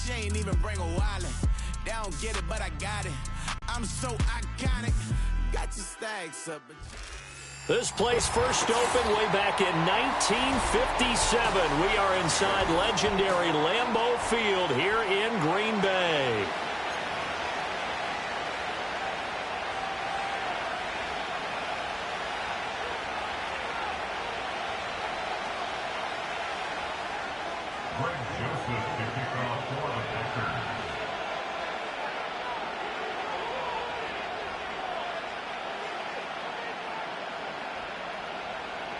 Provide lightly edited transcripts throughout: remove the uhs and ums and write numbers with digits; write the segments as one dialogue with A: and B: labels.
A: She ain't even bring a wallet. They don't get it, but I got it. I'm so iconic. Got your stacks up.
B: This place first opened way back in 1957. We are inside legendary Lambeau Field here in Green Bay.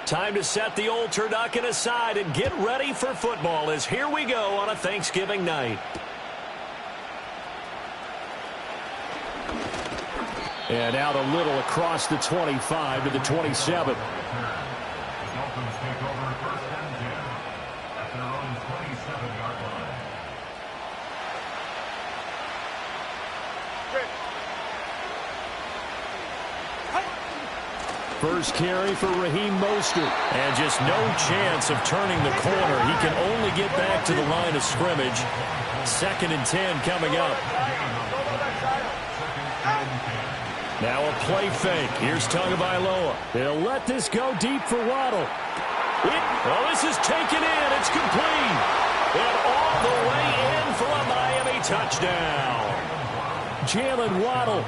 B: Time to set the old turducken aside and get ready for football as here we go on a Thanksgiving night. And out a little across the 25 to the 27. First carry for Raheem Mostert. And just no chance of turning the corner. He can only get back to the line of scrimmage. 2nd and 10 coming up. Now a play fake. Here's Tagovailoa. He'll let this go deep for Waddle. This is taken in. It's complete. And all the way in for a Miami touchdown. Jalen Waddle.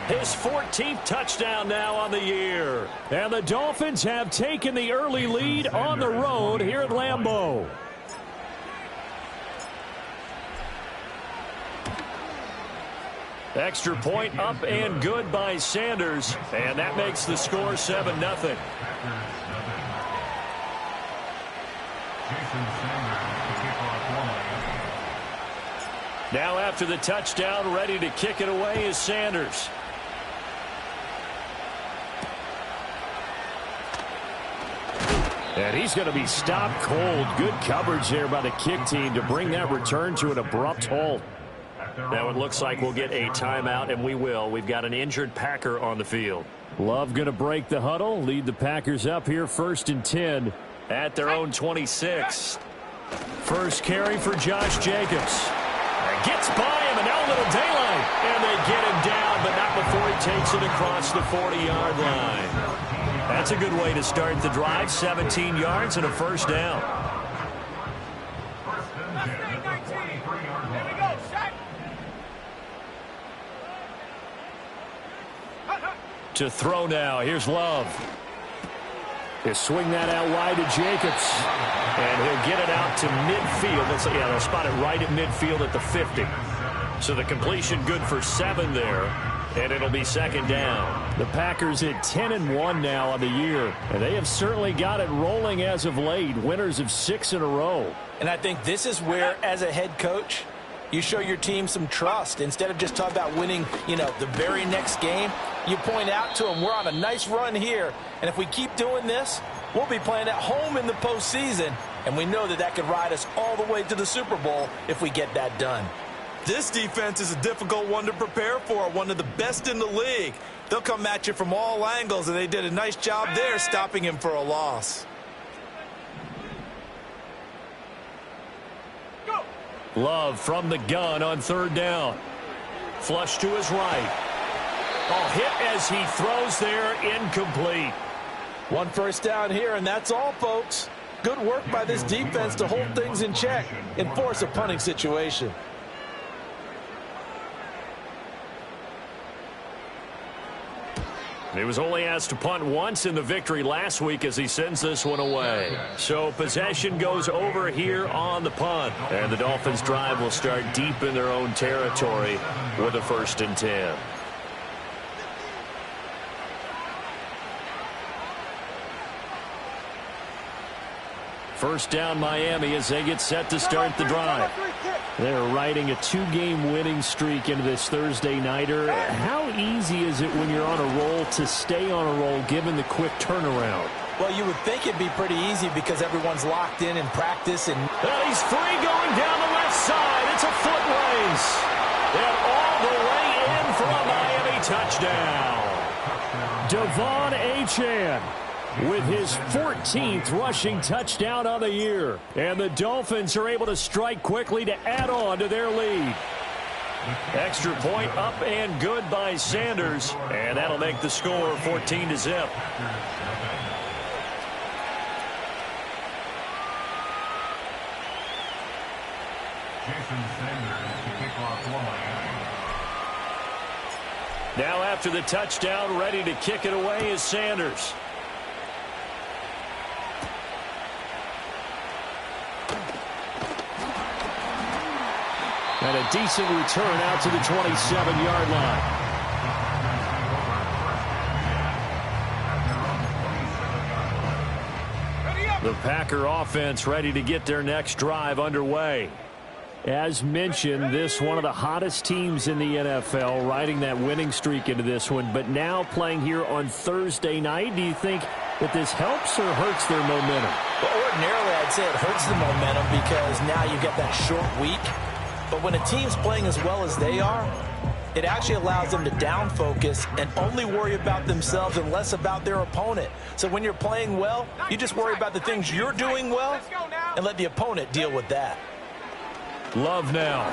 B: His 14th touchdown now on the year. And the Dolphins have taken the early lead on the road here at Lambeau. Extra point up and good by Sanders. And that makes the score 7-0. Now after the touchdown, ready to kick it away is Sanders. And he's going to be stopped cold. Good coverage there by the kick team to bring that return to an abrupt halt. Now it looks like we'll get a timeout, and we will. We've got an injured Packer on the field. Love going to break the huddle, lead the Packers up here 1st and 10 at their own 26. First carry for Josh Jacobs. Gets by him, and now a little daylight. And they get him down, but not before he takes it across the 40-yard line. That's a good way to start the drive. 17 yards and a first down. To throw now. Here's Love. He'll swing that out wide to Jacobs. And he'll get it out to midfield. They'll spot it right at midfield at the 50. So the completion good for 7 there. And it'll be 2nd down. The Packers at 10-1 now on the year. And they have certainly got it rolling as of late. Winners of 6 in a row.
C: And I think this is where, as a head coach, you show your team some trust. Instead of just talking about winning, the very next game, you point out to them, we're on a nice run here. And if we keep doing this, we'll be playing at home in the postseason. And we know that could ride us all the way to the Super Bowl if we get that done.
D: This defense is a difficult one to prepare for, one of the best in the league. They'll come at you from all angles, and they did a nice job there stopping him for a loss.
B: Love from the gun on 3rd down. Flush to his right. Hit as he throws there, incomplete.
C: 1 first down here, and that's all, folks. Good work by this defense to hold things in check and force a punting situation.
B: He was only asked to punt once in the victory last week as he sends this one away. So possession goes over here on the punt. And the Dolphins' drive will start deep in their own territory with a 1st and 10. First down Miami as they get set to start the drive. They're riding a 2-game winning streak into this Thursday nighter. How easy is it when you're on a roll to stay on a roll given the quick turnaround?
C: Well, you would think it'd be pretty easy because everyone's locked in practice. And
B: he's free going down the left side. It's a foot race. And all the way in for a Miami touchdown. Devon Achane. with his 14th rushing touchdown on the year. And the Dolphins are able to strike quickly to add on to their lead. Extra point up and good by Sanders. And that'll make the score 14-0. Now after the touchdown, ready to kick it away is Sanders. And a decent return out to the 27-yard line. The Packer offense ready to get their next drive underway. As mentioned, this one of the hottest teams in the NFL, riding that winning streak into this one, but now playing here on Thursday night. Do you think that this helps or hurts their momentum?
C: Well, ordinarily, I'd say it hurts the momentum because now you get that short week. But when a team's playing as well as they are, it actually allows them to down focus and only worry about themselves and less about their opponent. So when you're playing well, you just worry about the things you're doing well and let the opponent deal with that.
B: Love now.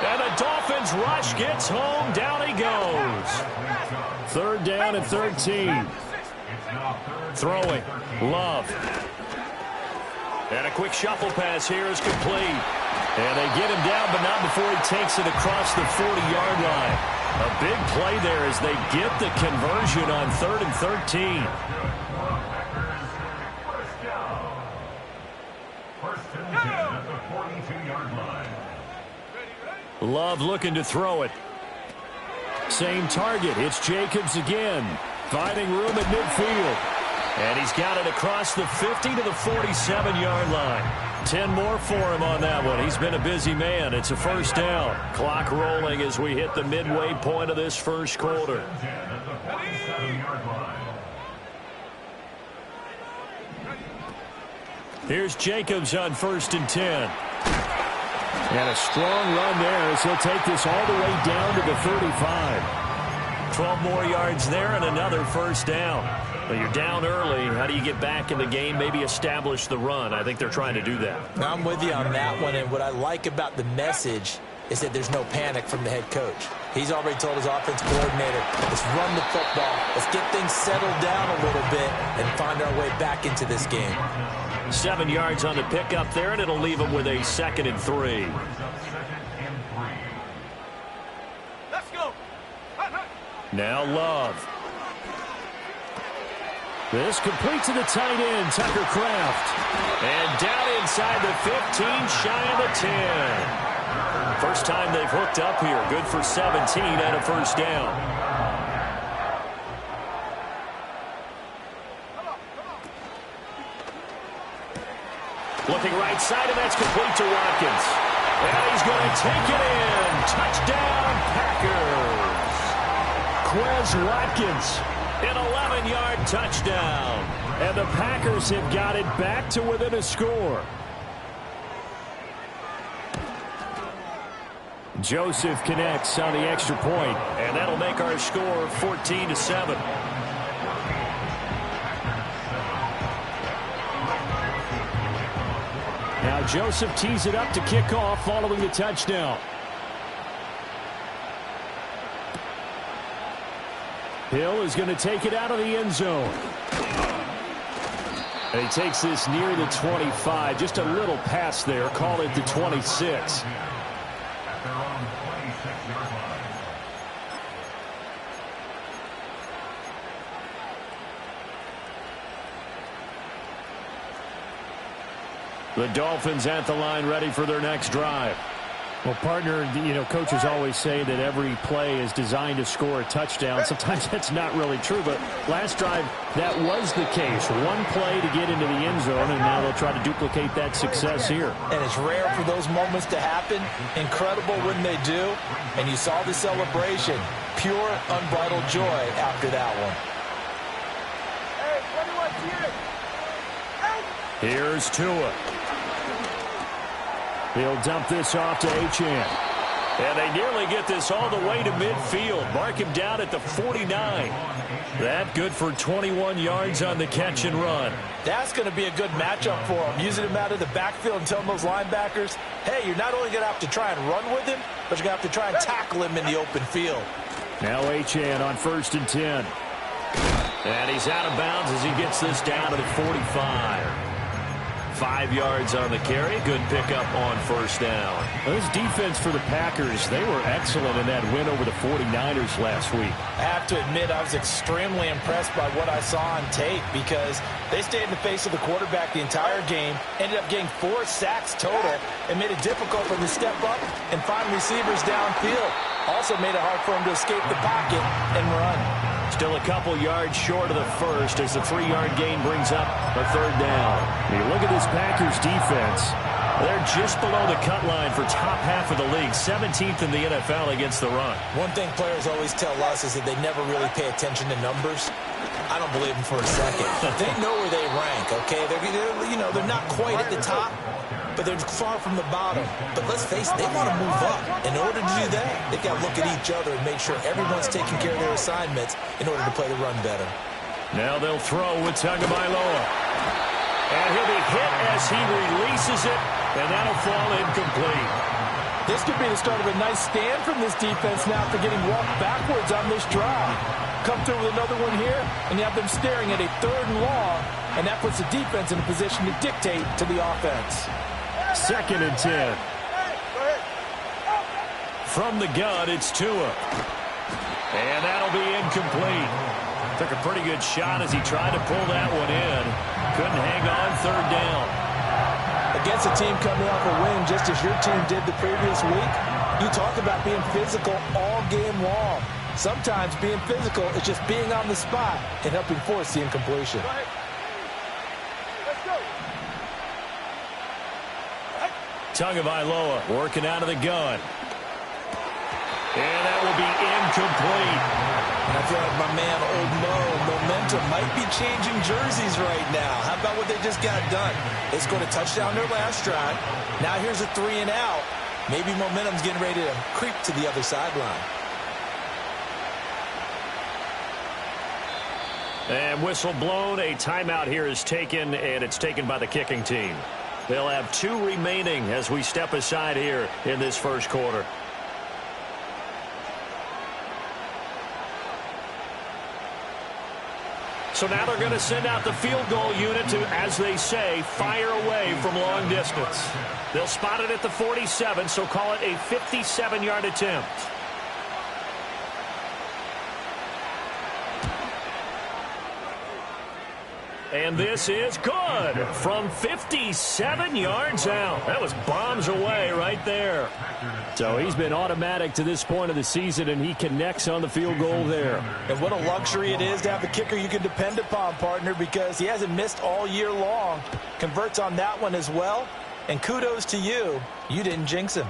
B: And the Dolphins rush gets home. Down he goes. Third down and 13. Throwing. Love. And a quick shuffle pass here is complete. And they get him down, but not before he takes it across the 40-yard line. A big play there as they get the conversion on 3rd and 13. Love looking to throw it. Same target. It's Jacobs again. Finding room at midfield. And he's got it across the 50 to the 47-yard line. 10 more for him on that one. He's been a busy man. It's a first down. Clock rolling as we hit the midway point of this first quarter. Here's Jacobs on 1st and 10. And a strong run there as he'll take this all the way down to the 35. 12 more yards there and another first down. Well, you're down early. How do you get back in the game, maybe establish the run? I think they're trying to do that.
C: I'm with you on that one, and what I like about the message is that there's no panic from the head coach. He's already told his offense coordinator, let's run the football, let's get things settled down a little bit and find our way back into this game.
B: 7 yards on the pickup there, and it'll leave him with a 2nd and 3.
A: Let's go.
B: Now Love. This complete to the tight end, Tucker Kraft. And down inside the 15, shy of the 10. First time they've hooked up here. Good for 17 and a first down. Looking right side, and that's complete to Watkins. And he's going to take it in. Touchdown, Packers. Quez Watkins. An 11-yard touchdown. And the Packers have got it back to within a score. Joseph connects on the extra point, and that'll make our score 14-7. Now Joseph tees it up to kick off following the touchdown. Hill is going to take it out of the end zone. And he takes this near the 25. Just a little pass there. Call it the 26. The Dolphins at the line ready for their next drive. Well, partner, coaches always say that every play is designed to score a touchdown. Sometimes that's not really true, but last drive, that was the case. One play to get into the end zone, and now they'll try to duplicate that success here.
C: And it's rare for those moments to happen. Incredible when they do. And you saw the celebration. Pure, unbridled joy after that one.
B: Here's Tua. He'll dump this off to Achane. And they nearly get this all the way to midfield. Mark him down at the 49. That good for 21 yards on the catch and run.
C: That's going to be a good matchup for him. Using him out of the backfield and telling those linebackers, hey, you're not only going to have to try and run with him, but you're going to have to try and tackle him in the open field.
B: Now Achane on 1st and 10. And he's out of bounds as he gets this down to the 45. 5 yards on the carry. Good pickup on 1st down. This defense for the Packers, they were excellent in that win over the 49ers last week.
C: I have to admit, I was extremely impressed by what I saw on tape because they stayed in the face of the quarterback the entire game, ended up getting 4 sacks total, and made it difficult for him to step up and find receivers downfield. Also made it hard for him to escape the pocket and run.
B: Still a couple yards short of the first as the 3-yard gain brings up a 3rd down. You look at this Packers defense. They're just below the cut line for top half of the league, 17th in the NFL against the run.
C: One thing players always tell us is that they never really pay attention to numbers. I don't believe them for a second. They know where they rank, okay? They're not quite at the top, but they're far from the bottom. But let's face it, they want to move up. In order to do that, they've got to look at each other and make sure everyone's taking care of their assignments in order to play the run better.
B: Now they'll throw with Tagovailoa. And he'll be hit as he releases it, and that'll fall incomplete.
C: This could be the start of a nice stand from this defense now after getting walked backwards on this drive. Come through with another one here, and you have them staring at a 3rd and long, and that puts the defense in a position to dictate to the offense.
B: 2nd and 10. From the gun, it's Tua. And that'll be incomplete. Took a pretty good shot as he tried to pull that one in. Couldn't hang on 3rd down.
C: Against a team coming off a win just as your team did the previous week, you talk about being physical all game long. Sometimes being physical is just being on the spot and helping force the incompletion.
B: Tagovailoa working out of the gun. And that will be incomplete.
C: I feel like my man, Old Mo, momentum might be changing jerseys right now. How about what they just got done? They scored a touchdown their last drive. Now here's a 3 and out. Maybe momentum's getting ready to creep to the other sideline.
B: And whistle blown. A timeout here is taken, and it's taken by the kicking team. They'll have 2 remaining as we step aside here in this 1st quarter. So now they're going to send out the field goal unit to, as they say, fire away from long distance. They'll spot it at the 47, so call it a 57-yard attempt. And this is good from 57 yards out. That was bombs away right there. So he's been automatic to this point of the season, and he connects on the field goal there.
C: And what a luxury it is to have a kicker you can depend upon, partner, because he hasn't missed all year long. Converts on that one as well. And kudos to you. You didn't jinx him.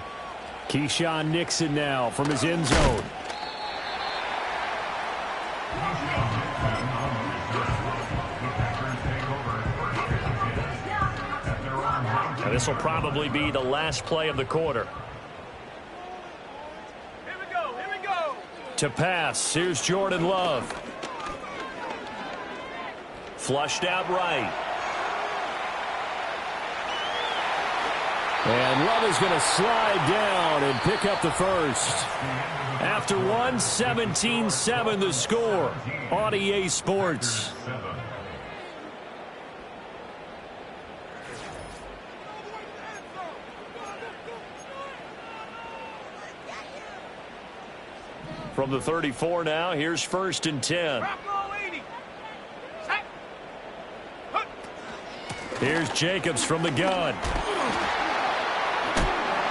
B: Keyshawn Nixon now from his end zone. This will probably be the last play of the quarter.
E: Here we go.
B: To pass, here's Jordan Love. Flushed out right. And Love is going to slide down and pick up the first. After 17-7 the score on EA Sports. From the 34 now, here's 1st and 10. Here's Jacobs from the gun.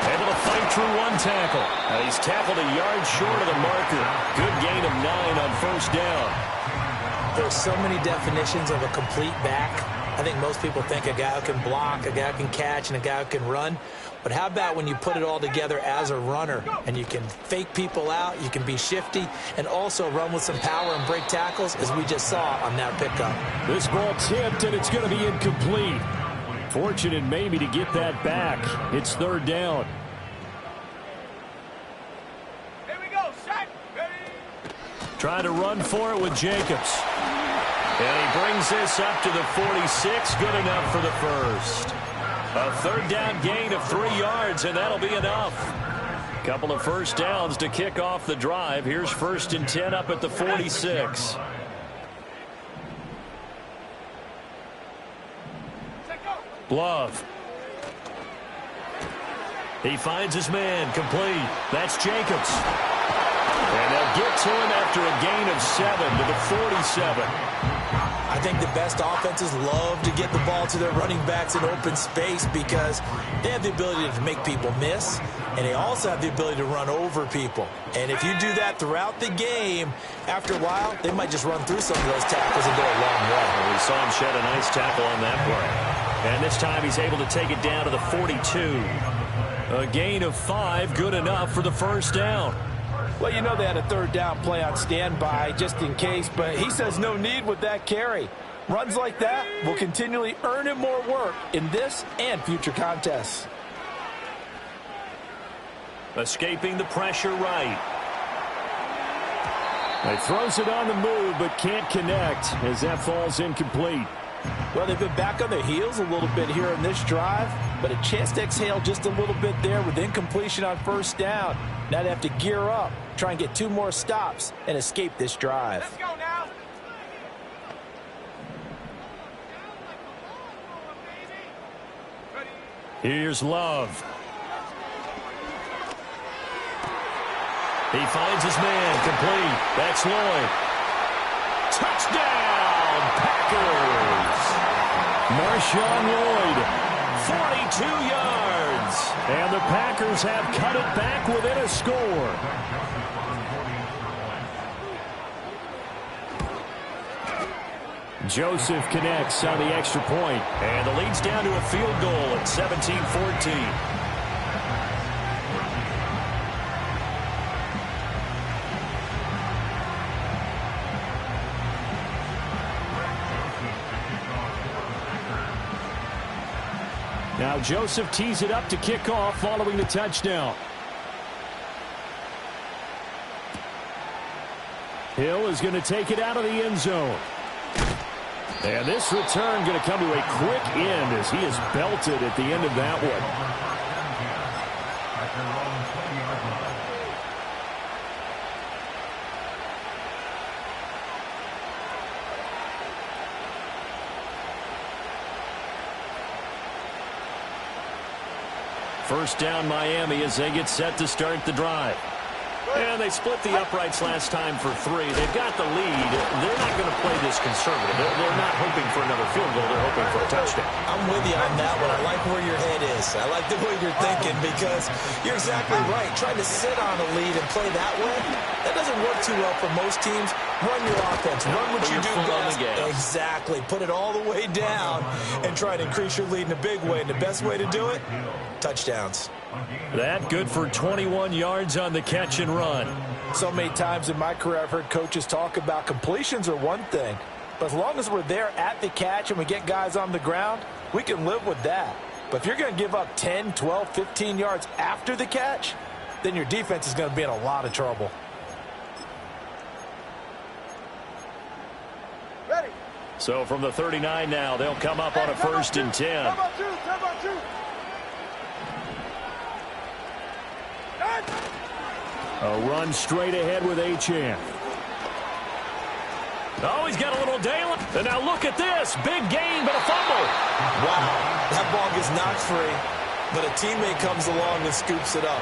B: Able to fight through 1 tackle. Now he's tackled a yard short of the marker. Good gain of 9 on 1st down.
C: There's so many definitions of a complete back. I think most people think a guy who can block, a guy who can catch, and a guy who can run. But how about when you put it all together as a runner and you can fake people out, you can be shifty, and also run with some power and break tackles, as we just saw on that pickup.
B: This ball tipped, and it's going to be incomplete. Fortunate maybe to get that back. It's 3rd down. Trying to run for it with Jacobs. And he brings this up to the 46. Good enough for the first. A third down gain of 3 yards, and that'll be enough. Couple of first downs to kick off the drive. Here's 1st and 10 up at the 46. Love. He finds his man, complete. That's Jacobs. And they'll get to him after a gain of 7 to the 47.
C: I think the best offenses love to get the ball to their running backs in open space because they have the ability to make people miss, and they also have the ability to run over people. And if you do that throughout the game, after a while, they might just run through some of those tackles and go a long way.
B: Well, we saw him shed a nice tackle on that play. And this time he's able to take it down to the 42. A gain of 5, good enough for the first down.
C: Well, you know they had a third down play on standby just in case, but he says no need with that carry. Runs like that will continually earn him more work in this and future contests.
B: Escaping the pressure right. He throws it on the move but can't connect as that falls incomplete.
C: Well, they've been back on their heels a little bit here in this drive, but a chance to exhale just a little bit there with incompletion on first down. Now they have to gear up, try and get 2 more stops, and escape this drive.
E: Let's go now.
B: Here's Love. He finds his man, complete. That's Lloyd. Touchdown, Packers! Marshawn Lloyd, 42 yards. And the Packers have cut it back within a score. Joseph connects on the extra point. And the lead's down to a field goal at 17-14. Now Joseph tees it up to kick off following the touchdown. Hill is going to take it out of the end zone. And this return going to come to a quick end as he is belted at the end of that one. First down Miami as they get set to start the drive. And they split the uprights last time for 3. They've got the lead. They're not going to play this conservative. They're not hoping for another field goal. They're hoping for a touchdown.
C: I'm with you on that one. I like where your head is. I like the way you're thinking because you're exactly right. Trying to sit on a lead and play that way, that doesn't work too well for most teams. Run your offense. Run what you do best. Exactly. Put it all the way down and try to increase your lead in a big way. And the best way to do it, touchdowns.
B: That good for 21 yards on the catch and run.
C: So many times in my career I've heard coaches talk about completions are one thing, but as long as we're there at the catch and we get guys on the ground, we can live with that. But if you're going to give up 10, 12, 15 yards after the catch, then your defense is going to be in a lot of trouble.
E: Ready.
B: So from the 39 now, they'll come up on a 1st and 10.
E: How about you? How about you?
B: A run straight ahead with Achane. Oh, he's got a little daylight. And now look at this. Big gain, but a fumble.
C: Wow. That ball gets knocked free, but a teammate comes along and scoops it up.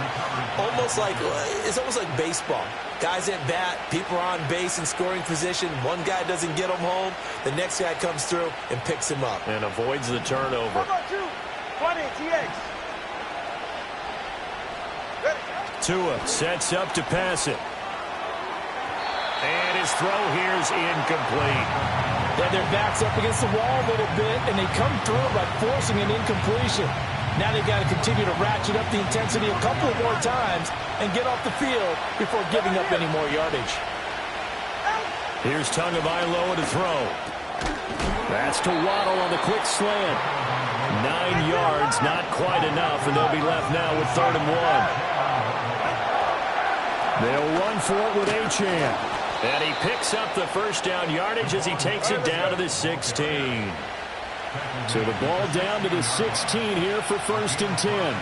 C: It's almost like baseball. Guys at bat, people are on base in scoring position. One guy doesn't get him home. The next guy comes through and picks him up.
B: And avoids the turnover.
E: How about you? 20, TX.
B: Tua sets up to pass it. And his throw here is incomplete.
C: Yeah, their back's up against the wall a little bit, and they come through by forcing an incompletion. Now they've got to continue to ratchet up the intensity a couple of more times and get off the field before giving up any more yardage.
B: Here's Tagovailoa to throw. That's to Waddle on the quick slant. 9 yards, not quite enough, and they'll be left now with 3rd and 1. They'll run run for it with Achane. And he picks up the first down yardage as he takes it down to the 16. So the ball down to the 16 here for 1st and 10.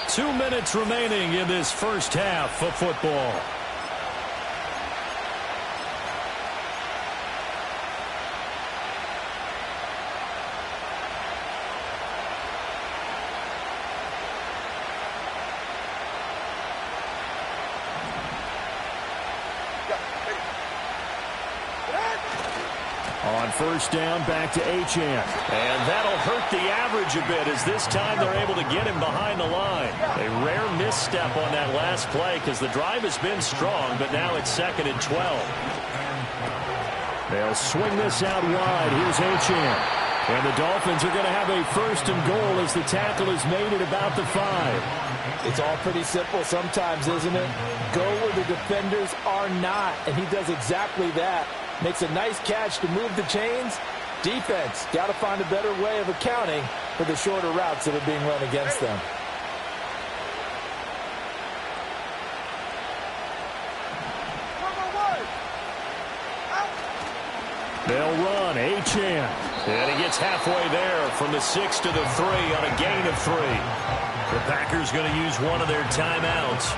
B: 2 minutes remaining in this first half of football. On 1st down, back to Achane. And that'll hurt the average a bit as this time they're able to get him behind the line. A rare misstep on that last play because the drive has been strong, but now it's 2nd and 12. They'll swing this out wide. Here's Achane. And the Dolphins are going to have a 1st and goal as the tackle is made at about the 5.
C: It's all pretty simple sometimes, isn't it? Go where the defenders are not, and he does exactly that. Makes a nice catch to move the chains. Defense, got to find a better way of accounting for the shorter routes that are being run against them.
B: They'll run. Achane. And he gets halfway there from the 6 to the 3 on a gain of 3. The Packers going to use one of their timeouts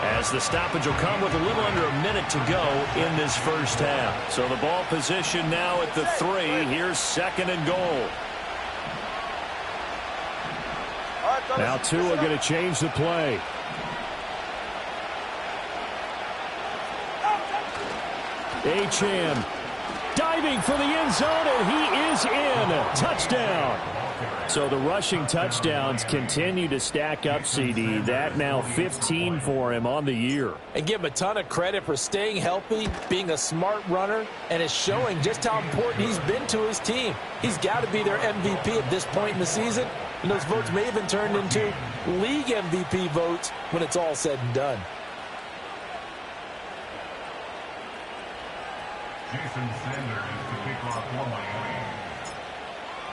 B: as the stoppage will come with a little under a minute to go in this first half. So the ball position now at the 3. Here's 2nd and goal. Now Tua going to change the play. Achane diving for the end zone, and he is in. Touchdown. So the rushing touchdowns continue to stack up, CD. That now 15 for him on the year.
C: And give him a ton of credit for staying healthy, being a smart runner, and is showing just how important he's been to his team. He's got to be their MVP at this point in the season, and those votes may even turn into league MVP votes when it's all said and done.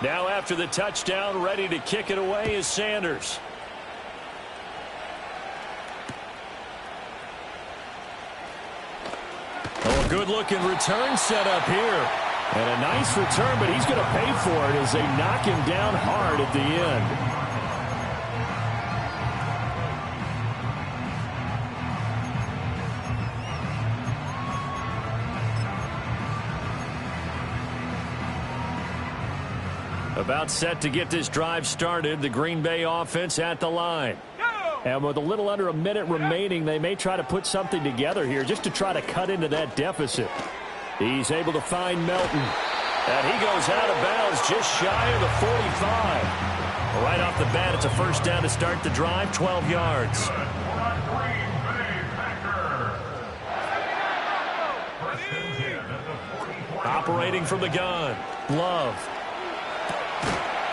B: Now after the touchdown, ready to kick it away is Sanders. Oh, good-looking return set up here. And a nice return, but he's going to pay for it as they knock him down hard at the end. About set to get this drive started, the Green Bay offense at the line. And with a little under a minute remaining, they may try to put something together here just to try to cut into that deficit. He's able to find Melton. And he goes out of bounds just shy of the 45. Right off the bat, it's a 1st down to start the drive, 12 yards. Operating from the gun, Love.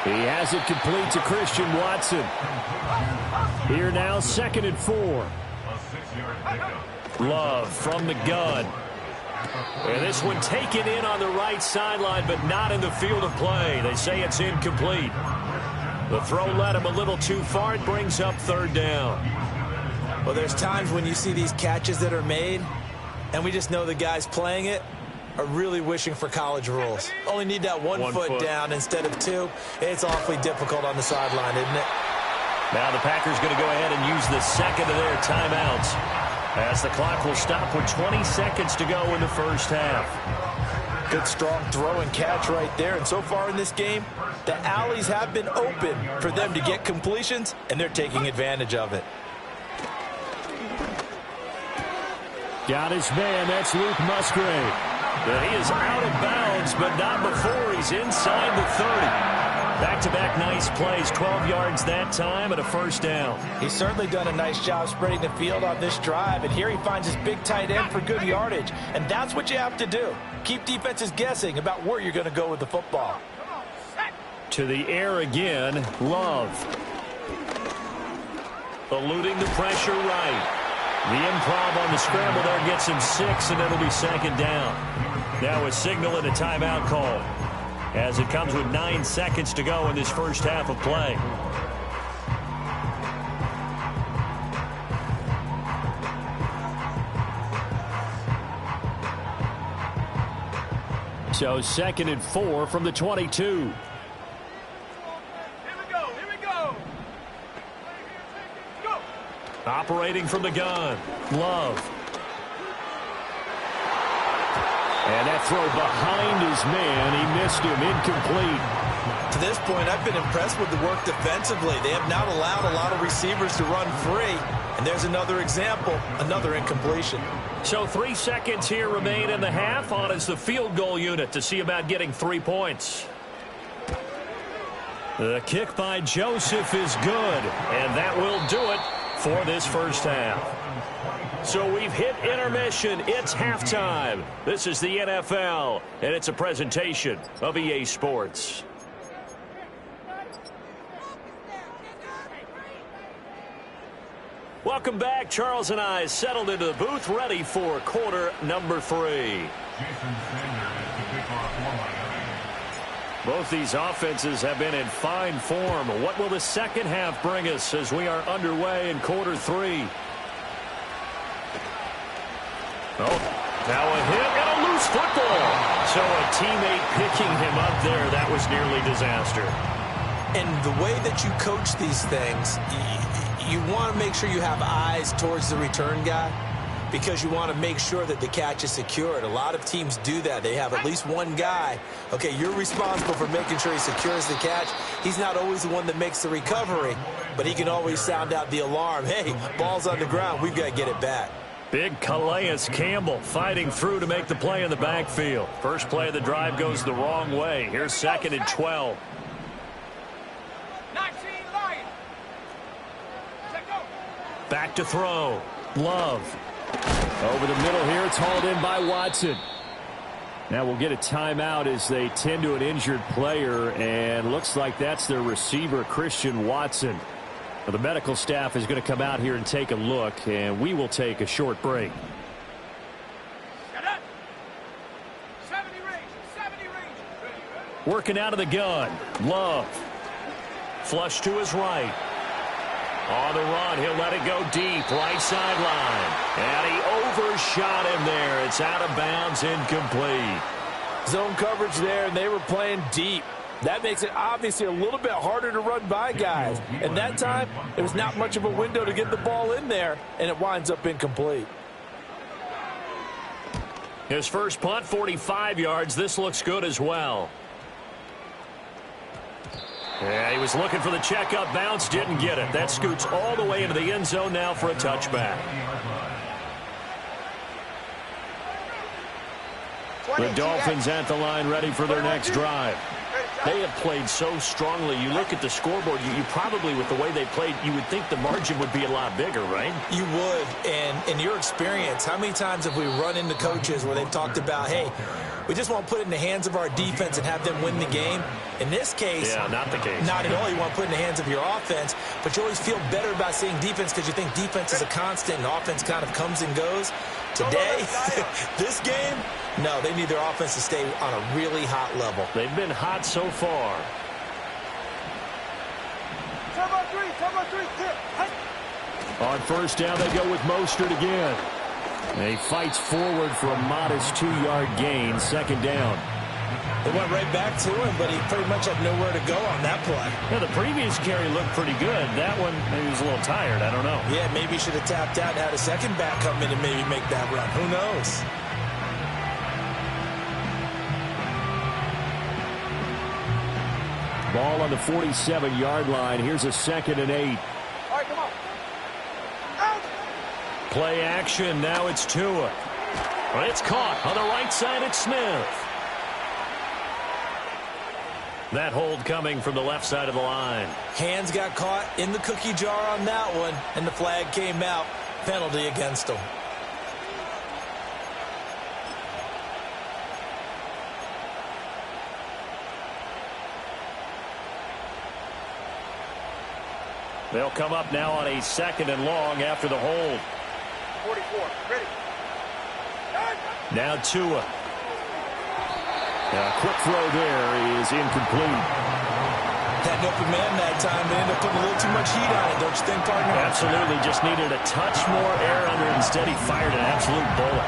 B: He has it complete to Christian Watson. Here now, 2nd and 4. Love from the gun. And this one taken in on the right sideline, but not in the field of play. They say it's incomplete. The throw led him a little too far. It brings up 3rd down.
C: Well, there's times when you see these catches that are made, and we just know the guys playing it are really wishing for college rules. Only need that one foot down instead of 2. It's awfully difficult on the sideline, isn't it?
B: Now the Packers going to go ahead and use the 2nd of their timeouts as the clock will stop with 20 seconds to go in the first half.
C: Good strong throw and catch right there. And so far in this game, the alleys have been open for them to get completions, and they're taking advantage of it.
B: Got his man. That's Luke Musgrave. But he is out of bounds, but not before he's inside the 30. Back-to-back nice plays, 12 yards that time and a 1st down.
C: He's certainly done a nice job spreading the field on this drive, and here he finds his big tight end for good yardage. And that's what you have to do. Keep defenses guessing about where you're going to go with the football.
B: To the air again, Love. Eluding the pressure right. The improv on the scramble there gets him 6, and it'll be 2nd down. Now a signal and a timeout call. as it comes with 9 seconds to go in this first half of play. So 2nd and 4 from the 22.
E: Here we go. Go.
B: Operating from the gun. Love. And that throw behind his man. He missed him. Incomplete.
C: To this point, I've been impressed with the work defensively. They have not allowed a lot of receivers to run free. And there's another example, another incompletion.
B: So 3 seconds here remain in the half. On is the field goal unit to see about getting 3 points. The kick by Joseph is good, and that will do it for this first half. So we've hit intermission. It's halftime. This is the NFL, and it's a presentation of EA Sports. Welcome back. Charles and I settled into the booth, ready for quarter number 3. Both these offenses have been in fine form. What will the second half bring us as we are underway in quarter 3? Oh, now a hit and a loose football. So a teammate picking him up there, that was nearly disaster.
C: And the way that you coach these things, you want to make sure you have eyes towards the return guy because you want to make sure that the catch is secured. A lot of teams do that. They have at least one guy. Okay, you're responsible for making sure he secures the catch. He's not always the one that makes the recovery, but he can always sound out the alarm. Hey, ball's on the ground. We've got to get it back.
B: Big Calais Campbell fighting through to make the play in the backfield. First play of the drive goes the wrong way. Here's 2nd and 12. Back to throw. Love. Over the middle here. It's hauled in by Watson. Now we'll get a timeout as they tend to an injured player, and looks like that's their receiver, Christian Watson. Now, the medical staff is going to come out here and take a look, and we will take a short break.
E: 70 range.
B: Working out of the gun. Love. Flush to his right. On the run, he'll let it go deep, right sideline. And he overshot him there. It's out of bounds, incomplete.
C: Zone coverage there, and they were playing deep. That makes it obviously a little bit harder to run by guys. And that time, there was not much of a window to get the ball in there, and it winds up incomplete.
B: His first punt, 45 yards. This looks good as well. Yeah, he was looking for the checkup bounce, didn't get it. That scoots all the way into the end zone now for a touchback. The Dolphins at the line ready for their next drive. They have played so strongly. You look at the scoreboard, you probably, with the way they played, you would think the margin would be a lot bigger, right?
C: You would. And in your experience, how many times have we run into coaches where they've talked about, hey, we just want to put it in the hands of our defense and have them win the game? In this case,
B: yeah, not the case.
C: Not at all. You want to put it in the hands of your offense, but you always feel better about saying defense because you think defense is a constant and offense kind of comes and goes. Today, this game, no, they need their offense to stay on a really hot level.
B: They've been hot so far. On first down, they go with Mostert again. And he fights forward for a modest 2-yard gain, 2nd down.
C: They went right back to him, but he pretty much had nowhere to go on that play.
B: Yeah, the previous carry looked pretty good. That one, maybe he was a little tired. I don't know.
C: Yeah, maybe he should have tapped out and had a second back come in and maybe make that run. Who knows?
B: Ball on the 47-yard line. Here's a 2nd and 8.
E: All right, come on. Out.
B: Play action. Now it's Tua. Well, it's caught on the right side. It's Smith. That hold coming from the left side of the line.
C: Hands got caught in the cookie jar on that one, and the flag came out. Penalty against him.
B: They'll come up now on a 2nd and long after the hold.
E: 44, ready.
B: Now Tua. Quick throw there is incomplete.
C: That open man that time, they ended up putting a little too much heat on it, don't you think, partner?
B: Absolutely, just needed a touch more air under it. Instead, he fired an absolute bullet.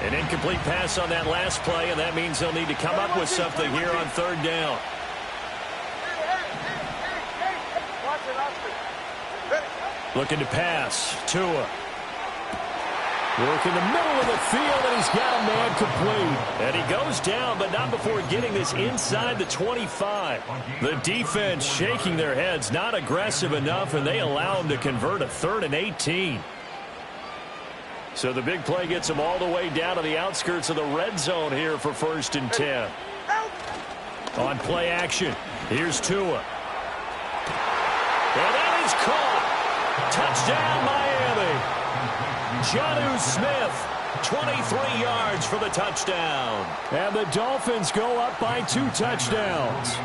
B: An incomplete pass on that last play, and that means they'll need to come up with something here on third down. Looking to pass. Tua. Work in the middle of the field, and he's got a man complete. And he goes down, but not before getting this inside the 25. The defense shaking their heads, not aggressive enough, and they allow him to convert a 3rd and 18. So the big play gets him all the way down to the outskirts of the red zone here for 1st and 10. On play action, here's Tua. And that is caught. Touchdown, Miami. Jonnu Smith, 23 yards for the touchdown. And the Dolphins go up by 2 touchdowns.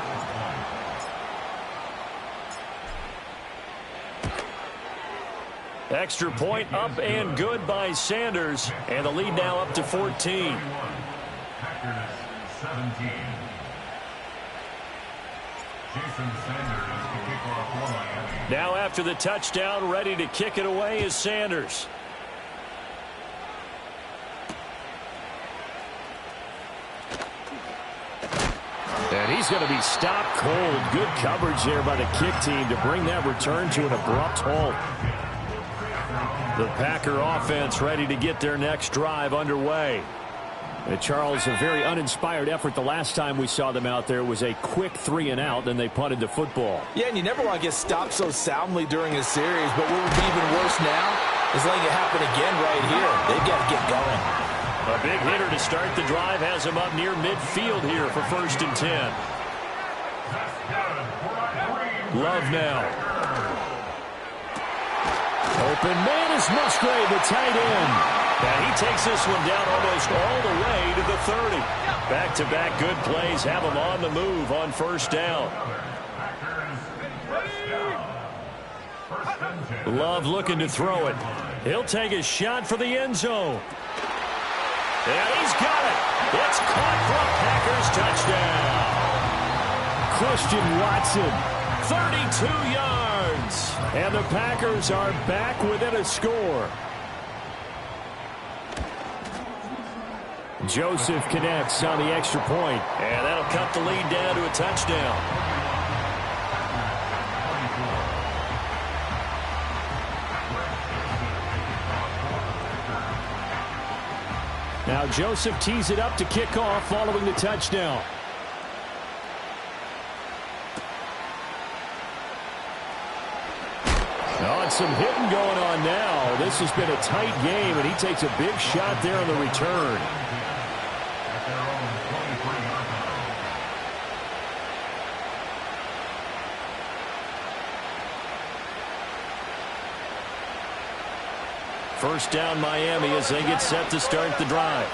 B: Extra point up and good by Sanders. And the lead now up to 14. Now after the touchdown, ready to kick it away is Sanders. And he's going to be stopped cold. Good coverage there by the kick team to bring that return to an abrupt halt. The Packer offense ready to get their next drive underway. And Charles, a very uninspired effort the last time we saw them out there was a quick 3-and-out, then they punted the football.
C: Yeah, and you never want to get stopped so soundly during a series, but what would be even worse now is letting it happen again right here. They've got to get going.
B: A big hitter to start the drive has him up near midfield here for 1st and 10. Love now. Open man is Musgrave, the tight end. And he takes this one down almost all the way to the 30. Back-to-back good plays have him on the move on 1st down. Love looking to throw it. He'll take a shot for the end zone. And he's got it. It's caught for a Packers touchdown. Christian Watson, 32 yards. And the Packers are back within a score. Joseph connects on the extra point. And that'll cut the lead down to a touchdown. Now Joseph tees it up to kick off following the touchdown. Oh, and some hitting going on now. This has been a tight game, and he takes a big shot there on the return. First down Miami as they get set to start the drive.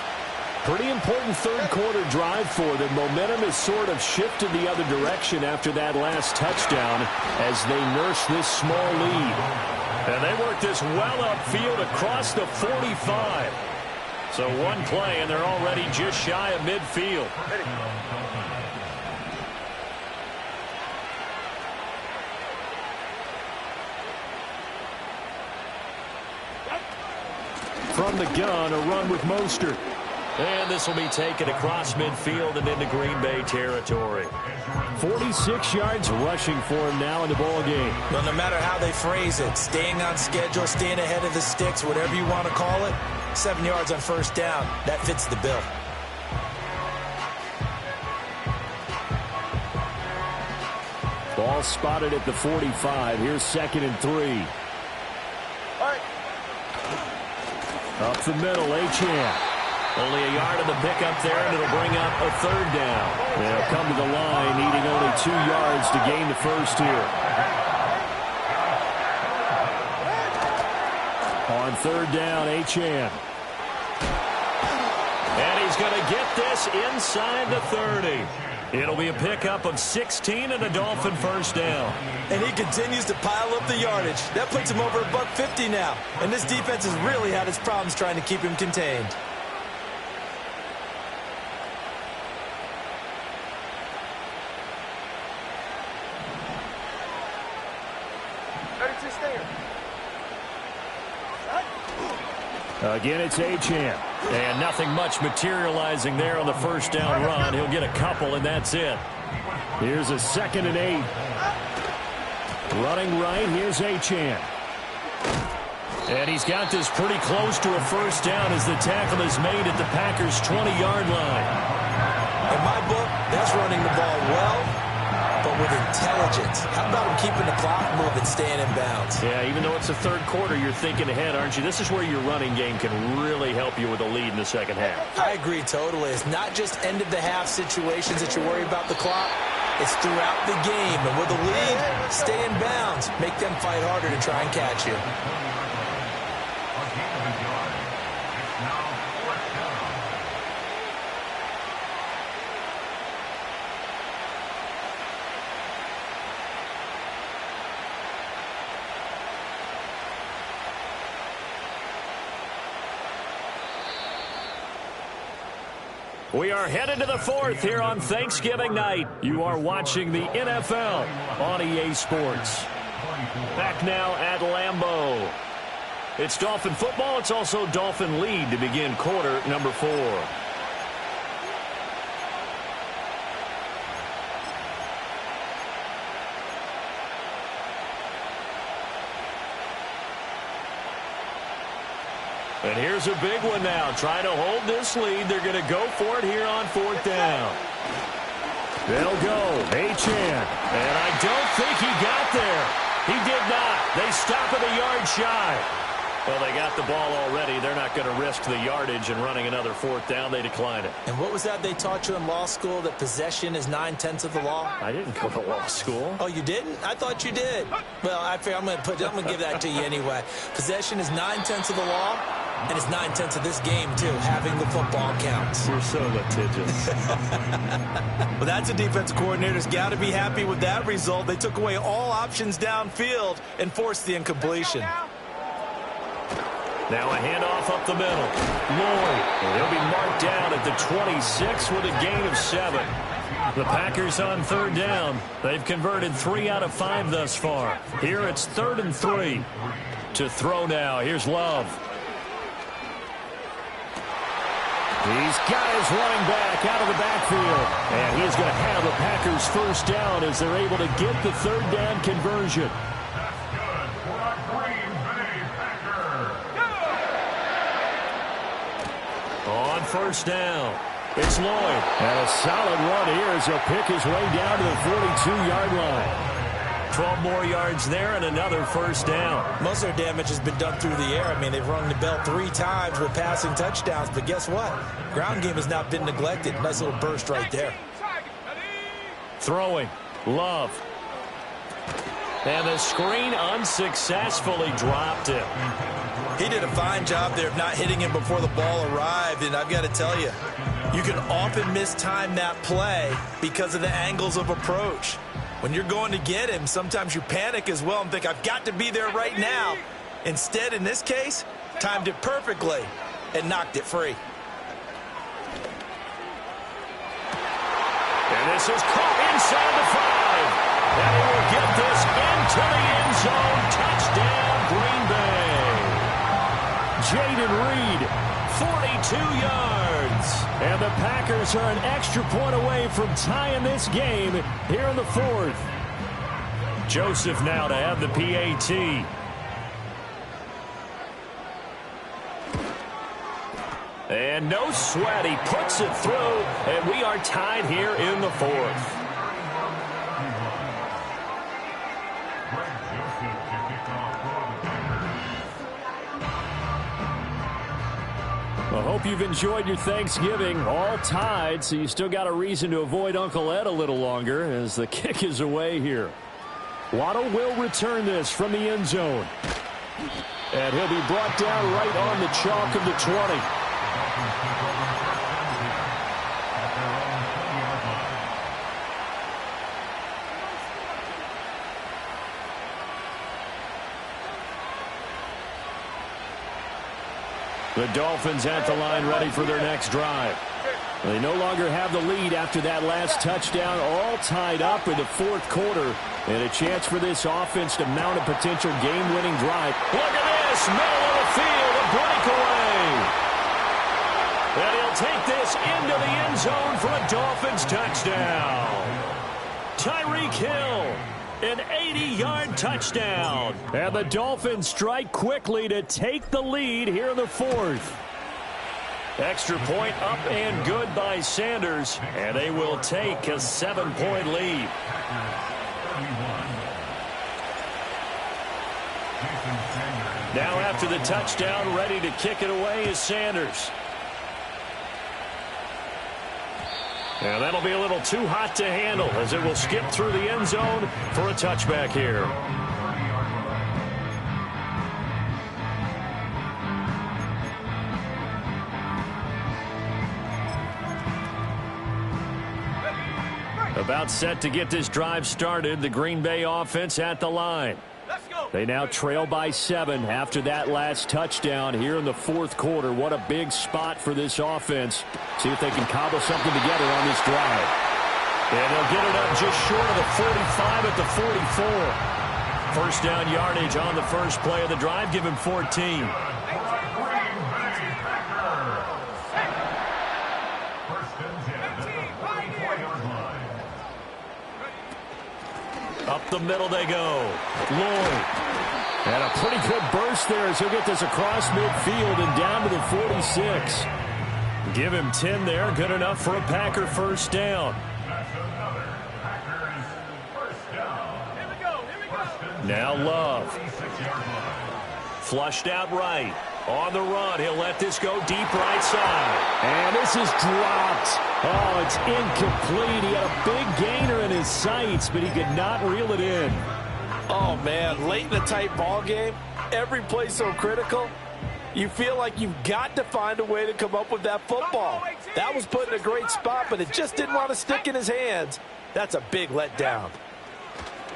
B: Pretty important third quarter drive for them. Momentum has sort of shifted the other direction after that last touchdown as they nurse this small lead. And they work this well upfield across the 45. So one play and they're already just shy of midfield. From the gun, a run with Mostert. And this will be taken across midfield and into Green Bay territory. 46 yards rushing for him now in the ball game.
C: Well, no matter how they phrase it, staying on schedule, staying ahead of the sticks, whatever you want to call it, 7 yards on 1st down, that fits the bill.
B: Ball spotted at the 45. Here's 2nd and 3. Up the middle, Achane. Only a yard of the pickup there, and it'll bring up a 3rd down. They'll come to the line, needing only 2 yards to gain the first here. On 3rd down, Achane. And he's going to get this inside the 30. It'll be a pickup of 16 and a Dolphin first down.
D: And he continues to pile up the yardage. That puts him over $150 now. And this defense has really had its problems trying to keep him contained.
B: Again, it's Achane. And nothing much materializing there on the first down run. He'll get a couple, and that's it. Here's a 2nd and 8. Running right, here's Achane. And he's got this pretty close to a first down as the tackle is made at the Packers' 20-yard line.
D: In my book, that's running the ball well, but with intelligence. How about him keeping the clock moving, staying in bounds?
B: Yeah, even though it's the third quarter, you're thinking ahead, aren't you? This is where your running game can really help you with a lead in the second half.
D: I agree totally. It's not just end-of-the-half situations that you worry about the clock. It's throughout the game. And with a lead, stay in bounds. Make them fight harder to try and catch you.
B: We are headed to the 4th here on Thanksgiving night. You are watching the NFL on EA Sports. Back now at Lambeau. It's Dolphin football. It's also Dolphin lead to begin quarter number 4. And here's a big one now. Trying to hold this lead. They're going to go for it here on 4th down. They'll go. Achane. And I don't think he got there. He did not. They stop at a yard shy. Well, they got the ball already. They're not going to risk the yardage and running another 4th down. They declined it.
D: And what was that they taught you in law school, that possession is 9/10 of the law?
B: I didn't go to law school.
D: Oh, you didn't? I thought you did. Well, I figure I'm going to give that to you anyway. Possession is 9/10 of the law. And it's 9/10 of this game, too. Having the football counts.
B: You're so litigious.
D: Well, that's a defensive coordinator's got to be happy with that result. They took away all options downfield and forced the incompletion.
B: Now a handoff up the middle. Lloyd. And he'll be marked down at the 26 with a gain of 7. The Packers on 3rd down. They've converted 3 out of 5 thus far. Here it's 3rd and 3. To throw now. Here's Love. He's got his running back out of the backfield. And he's going to have the Packers first down as they're able to get the 3rd down conversion. On 1st down, it's Lloyd. And a solid run here as he'll pick his way down to the 42-yard line. 12 more yards there and another 1st down.
D: Most of their damage has been done through the air. I mean, they've rung the bell 3 times with passing touchdowns. But guess what? Ground game has not been neglected. Nice little burst right there.
B: Throwing. Love. And the screen unsuccessfully dropped him.
D: He did a fine job there of not hitting him before the ball arrived. And I've got to tell you, you can often mistime that play because of the angles of approach. When you're going to get him, sometimes you panic as well and think, I've got to be there right now. Instead, in this case, timed it perfectly and knocked it free.
B: And this is caught inside the 5. And he will get this into the end zone. Touchdown, Green Bay. Jaden Reed, 42 yards. And the Packers are an extra point away from tying this game here in the 4th. Joseph now to have the PAT. And no sweat. He puts it through, and we are tied here in the 4th. I hope you've enjoyed your Thanksgiving. All tied, so you still got a reason to avoid Uncle Ed a little longer as the kick is away here. Waddle will return this from the end zone. And he'll be brought down right on the chalk of the 20. The Dolphins at the line ready for their next drive. They no longer have the lead after that last touchdown, all tied up in the fourth quarter, and a chance for this offense to mount a potential game-winning drive. Look at this, middle of the field, a breakaway. And he'll take this into the end zone for a Dolphins touchdown. Tyreek Hill, an 80-yard touchdown. And the Dolphins strike quickly to take the lead here in the fourth. Extra point up and good by Sanders, and they will take a 7-point lead. Now after the touchdown, ready to kick it away is Sanders. And that'll be a little too hot to handle as it will skip through the end zone for a touchback here. About set to get this drive started, the Green Bay offense at the line. They now trail by 7 after that last touchdown here in the fourth quarter. What a big spot for this offense. See if they can cobble something together on this drive. And they'll get it up just short of the 45 at the 44. First down yardage on the first play of the drive. Give him 14. Up the middle they go. Lloyd. And a pretty good burst there as he'll get this across midfield and down to the 46. Give him 10 there. Good enough for a Packer first down. Now Love. Flushed out right. On the run, he'll let this go deep right side. And this is dropped. Oh, it's incomplete. He had a big gainer in his sights, but he could not reel it in.
C: Oh, man, late in a tight ball game, every play so critical, you feel like you've got to find a way to come up with that football. That was put in a great spot, but it just didn't want to stick in his hands. That's a big letdown.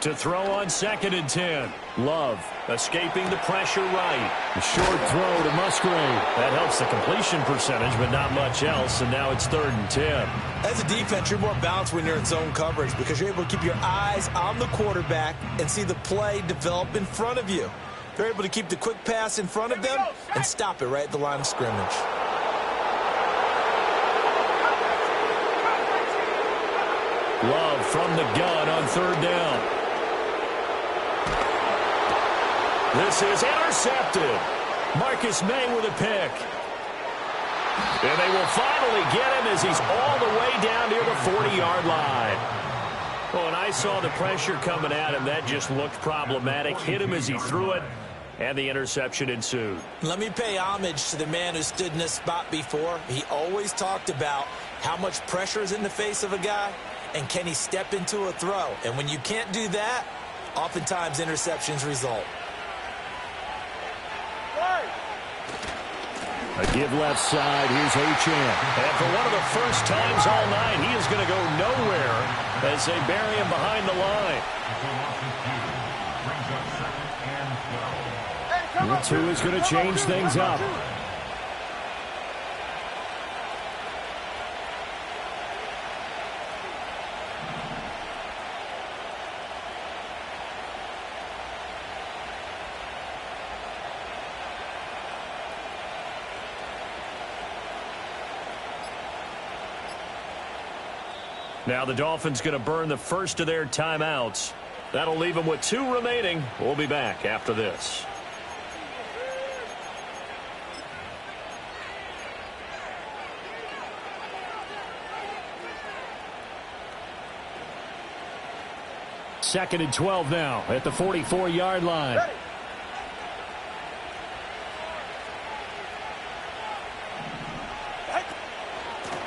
B: To throw on 2nd and 10. Love escaping the pressure right. A short throw to Musgrave. That helps the completion percentage, but not much else, and now it's 3rd and 10.
D: As a defense, you're more balanced when you're in zone coverage because you're able to keep your eyes on the quarterback and see the play develop in front of you. They're able to keep the quick pass in front of them and stop it right at the line of scrimmage.
B: Love from the gun on 3rd down. This is intercepted. Marcus May with a pick. And they will finally get him as he's all the way down near the 40-yard line. Well, and I saw the pressure coming at him. That just looked problematic. Hit him as he threw it, and the interception ensued.
D: Let me pay homage to the man who stood in this spot before. He always talked about how much pressure is in the face of a guy, and can he step into a throw. And when you can't do that, oftentimes interceptions result.
B: A give left side. Here's Achane. And for one of the first times all night, he is going to go nowhere as they bury him behind the line. Year 2 is going to change things up. Now the Dolphins going to burn the first of their timeouts. That'll leave them with 2 remaining. We'll be back after this. Second and 12 now at the 44-yard line. Ready.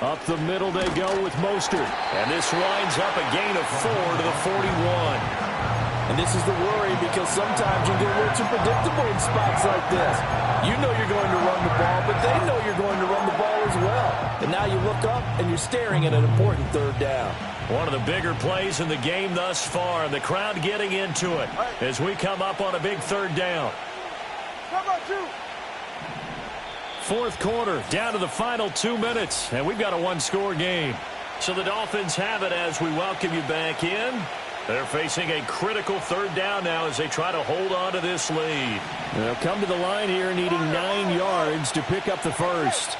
B: Up the middle they go with Mostert. And this winds up a gain of 4 to the 41.
C: And this is the worry because sometimes you get a little too predictable in spots like this. You know you're going to run the ball, but they know you're going to run the ball as well. And now you look up and you're staring at an important 3rd down.
B: One of the bigger plays in the game thus far. The crowd getting into it as we come up on a big 3rd down. Fourth quarter, down to the final 2 minutes, and we've got a one-score game. So the Dolphins have it as we welcome you back in. They're facing a critical third down now as they try to hold on to this lead. They'll come to the line here needing 9 yards to pick up the first.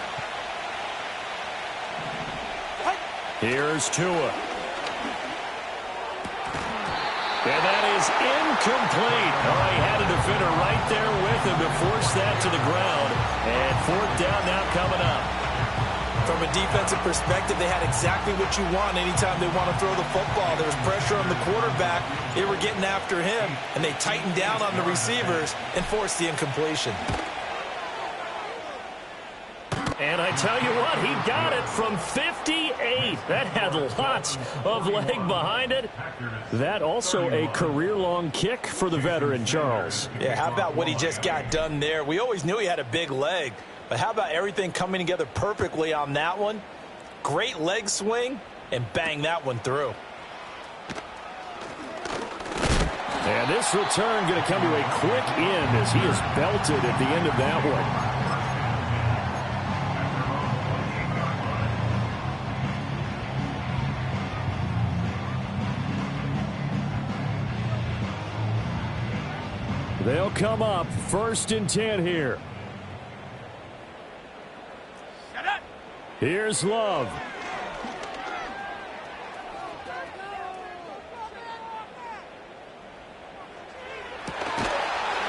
B: Here's Tua. And that is incomplete. Oh, he had a defender right there with him to force that to the ground. And fourth down now coming up.
C: From a defensive perspective, they had exactly what you want anytime they want to throw the football. There was pressure on the quarterback. They were getting after him, and they tightened down on the receivers and forced the incompletion.
B: And I tell you what, he got it from 58. That had lots of leg behind it. That also a career-long kick for the veteran, Charles.
C: Yeah, how about what he just got done there? We always knew he had a big leg, but how about everything coming together perfectly on that one? Great leg swing, and bang that one through.
B: And this return going to come to a quick end as he is belted at the end of that one. They'll come up 1st and 10 here. Here's Love.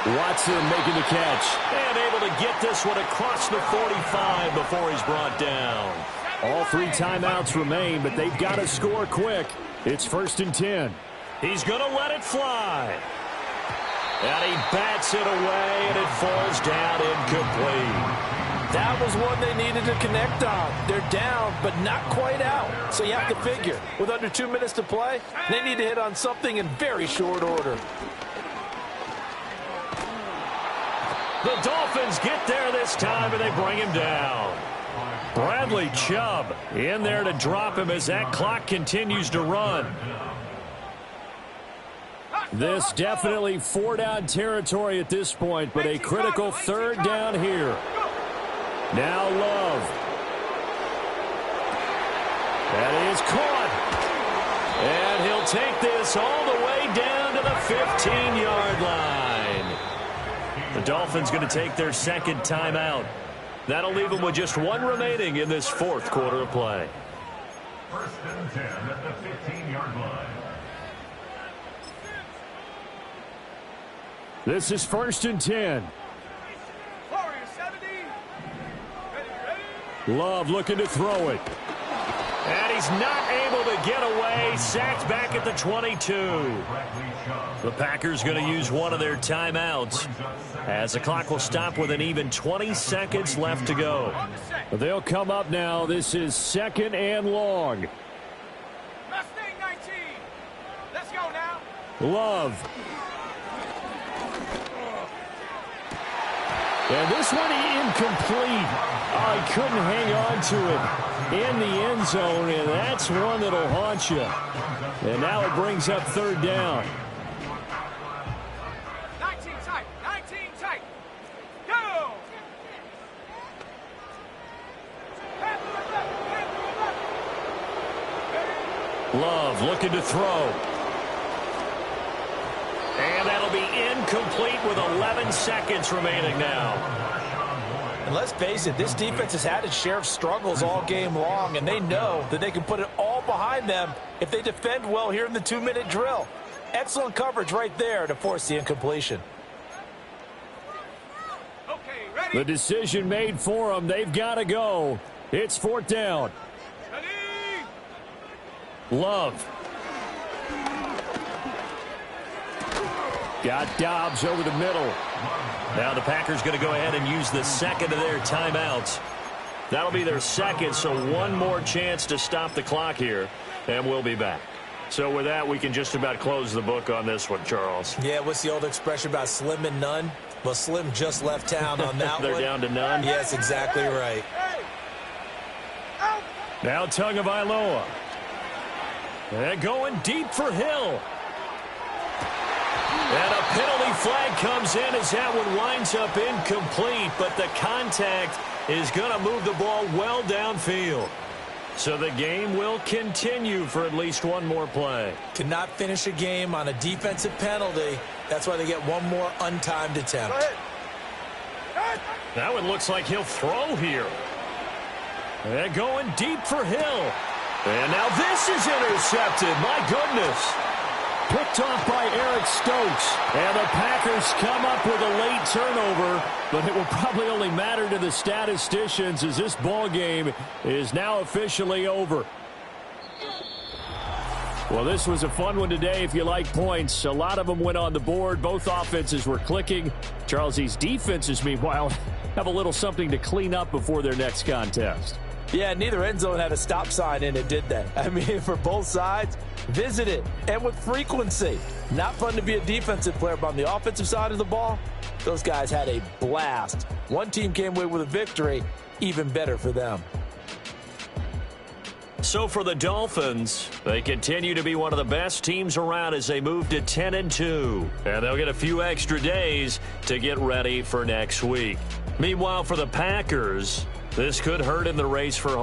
B: Watson making the catch. And able to get this one across the 45 before he's brought down. All 3 timeouts remain, but they've got to score quick. It's 1st and 10. He's going to let it fly. And he bats it away, and it falls down incomplete.
C: That was one they needed to connect on. They're down, but not quite out. So you have to figure, with under 2 minutes to play, they need to hit on something in very short order.
B: The Dolphins get there this time, and they bring him down. Bradley Chubb in there to drop him as that clock continues to run. This definitely 4-down territory at this point, but a critical 3rd down here. Now Love. That is caught. And he'll take this all the way down to the 15-yard line. The Dolphins going to take their 2nd timeout. That'll leave them with just 1 remaining in this 4th quarter of play.
F: 1st and 10 at the 15-yard line.
B: This is 1st and 10. Love looking to throw it. And he's not able to get away. Sacked back at the 22. The Packers going to use one of their timeouts as the clock will stop with an even 20 seconds left to go. They'll come up now. This is 2nd and long.
E: Mustang 19. Let's go now.
B: Love. And this one incomplete. Oh, he couldn't hang on to it in the end zone, and that's one that'll haunt you. And now it brings up 3rd down.
E: 19 tight. 19 tight. Go!
B: Love looking to throw. And that'll be incomplete with 11 seconds remaining now.
C: And let's face it, this defense has had its share of struggles all game long, and they know that they can put it all behind them if they defend well here in the 2-minute drill. Excellent coverage right there to force the incompletion.
E: Okay, ready?
B: The decision made for them. They've got to go. It's 4th down.
E: Ready?
B: Love. Got Dobbs over the middle. Now the Packers going to go ahead and use the 2nd of their timeouts. That'll be their 2nd, so 1 more chance to stop the clock here, and we'll be back. So with that, we can just about close the book on this one, Charles.
C: Yeah, what's the old expression about slim and none? Well, Slim just left town on that
B: They're
C: one.
B: down to none?
C: Yes, exactly right.
B: Now Tagovailoa. And going deep for Hill. And a penalty flag comes in as that one winds up incomplete, but the contact is going to move the ball well downfield. So the game will continue for at least one more play.
D: To not finish a game on a defensive penalty, that's why they get one more untimed attempt.
B: Now it looks like he'll throw here. And going deep for Hill. And now this is intercepted. My goodness. Picked off by Eric Stokes. And the Packers come up with a late turnover, but it will probably only matter to the statisticians as this ball game is now officially over. Well, this was a fun one today if you like points. A lot of them went on the board. Both offenses were clicking. Charles, these defenses, meanwhile, have a little something to clean up before their next contest.
C: Yeah, neither end zone had a stop sign in it, did they? I mean, for both sides, visit it, and with frequency. Not fun to be a defensive player, but on the offensive side of the ball, those guys had a blast. One team came away with a victory, even better for them.
B: So for the Dolphins, they continue to be one of the best teams around as they move to 10-2. And they'll get a few extra days to get ready for next week. Meanwhile, for the Packers, this could hurt in the race for home.